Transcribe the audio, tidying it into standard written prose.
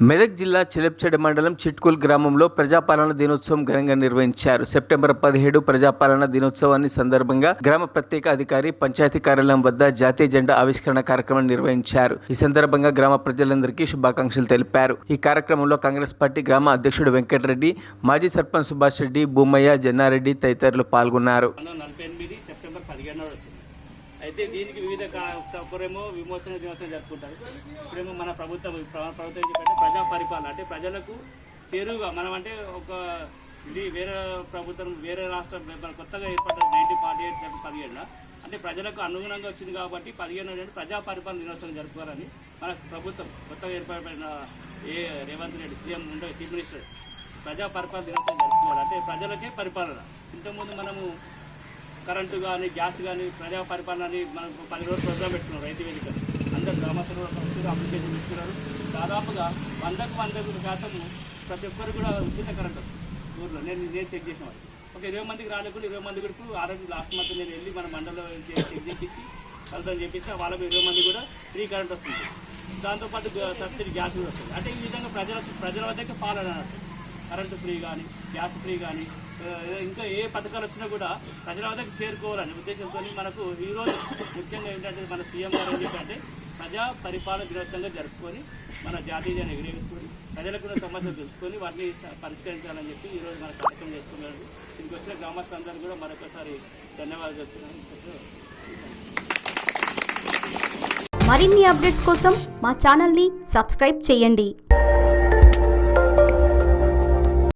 మెదక్ జిల్లా చిలప్చెడ మండలం చిట్కుల్ గ్రామంలో ప్రజాపాలన దినోత్సవం ఘనంగా నిర్వహించారు. సెప్టెంబర్ 17 ప్రజాపాలన దినోత్సవాన్ని సందర్భంగా గ్రామ ప్రత్యేక అధికారి పంచాయతీ కార్యాలయం వద్ద జాతీయ జెండా ఆవిష్కరణ కార్యక్రమం నిర్వహించారు. ఈ సందర్భంగా గ్రామ ప్రజలందరికీ శుభాకాంక్షలు తెలిపారు. ఈ కార్యక్రమంలో కాంగ్రెస్ పార్టీ గ్రామ అధ్యక్షుడు వెంకటరెడ్డి, మాజీ సర్పంచ్ సుభాష్ రెడ్డి, భూమయ్య, జన్నారెడ్డి తదితరులు పాల్గొన్నారు. అయితే దీనికి వివిధ ఇప్పుడేమో విమోచన దినోత్సవం జరుపుకుంటారు. ఇప్పుడేమో మన ప్రభుత్వం చెప్పంటే ప్రజా పరిపాలన అంటే ప్రజలకు చేరువుగా మనం అంటే ఒక ఇది వేరే ప్రభుత్వం వేరే రాష్ట్రం కొత్తగా ఏర్పడ్డ 1947 అంటే ప్రజలకు అనుగుణంగా వచ్చింది కాబట్టి 15 ప్రజా పరిపాలన దినోత్సవం జరుపుకోవాలని మన ప్రభుత్వం కొత్తగా ఏర్పడిన రేవంత్ రెడ్డి సీఎం ఉండే చీఫ్ మినిస్టర్ ప్రజా పరిపాలన దినోత్సవం జరుపుకోవాలి. అంటే ప్రజలకే పరిపాలన. ఇంతకుముందు మనము కరెంటు కానీ గ్యాస్ కానీ ప్రజా పరిపాలన అని మనకు 10 రోజులు ప్రోగ్రాం పెట్టుకున్నారు. రైతు వేదిక అందరు గ్రామస్తులు కూడా అప్లికేషన్ పెట్టుకున్నారు. దాదాపుగా 100% ప్రతి ఒక్కరు కూడా ఉచిత కరెంట్ వస్తుంది ఊర్లో. నేను చెక్ చేసిన వాళ్ళు ఒక 20 మందికి రాలేకుండా 20 మంది వరకు ఆరోగ్య లాస్ట్ మంత్ నేను వెళ్ళి మన మండలంలో చెక్ చేపించి కలుద్దని చెప్పేసి వాళ్ళకు 20 మంది కూడా ఫ్రీ కరెంట్ వస్తుంది. దాంతోపాటు సబ్సిడీ గ్యాస్ కూడా వస్తుంది. అంటే ఈ విధంగా ప్రజల వద్దకే పాలన అన్నట్టు కరెంటు ఫ్రీ కానీ గ్యాస్ ఫ్రీ కానీ ఇంకా ఏ పథకాలు వచ్చినా కూడా ప్రజల వద్దకు చేరుకోవాలనే ఉద్దేశంతో మనకు ఈరోజు ముఖ్యంగా ఏంటంటే మన సీఎం గారు ఏం చెప్పంటే ప్రజా పరిపాలన దినోత్సవంగా జరుపుకొని మన జాతీయ జెండా ఎగురవేసుకొని ప్రజలకు కూడా సమస్యలు తెలుసుకొని వాటిని పరిష్కరించాలని చెప్పి ఈరోజు మన కార్యక్రమం చేసుకున్నారు. దీనికి వచ్చిన గ్రామస్తులందరూ కూడా మరొకసారి ధన్యవాదాలు చెప్తున్నాను. మరిన్ని అప్డేట్స్ కోసం మా ఛానల్ని సబ్స్క్రైబ్ చేయండి.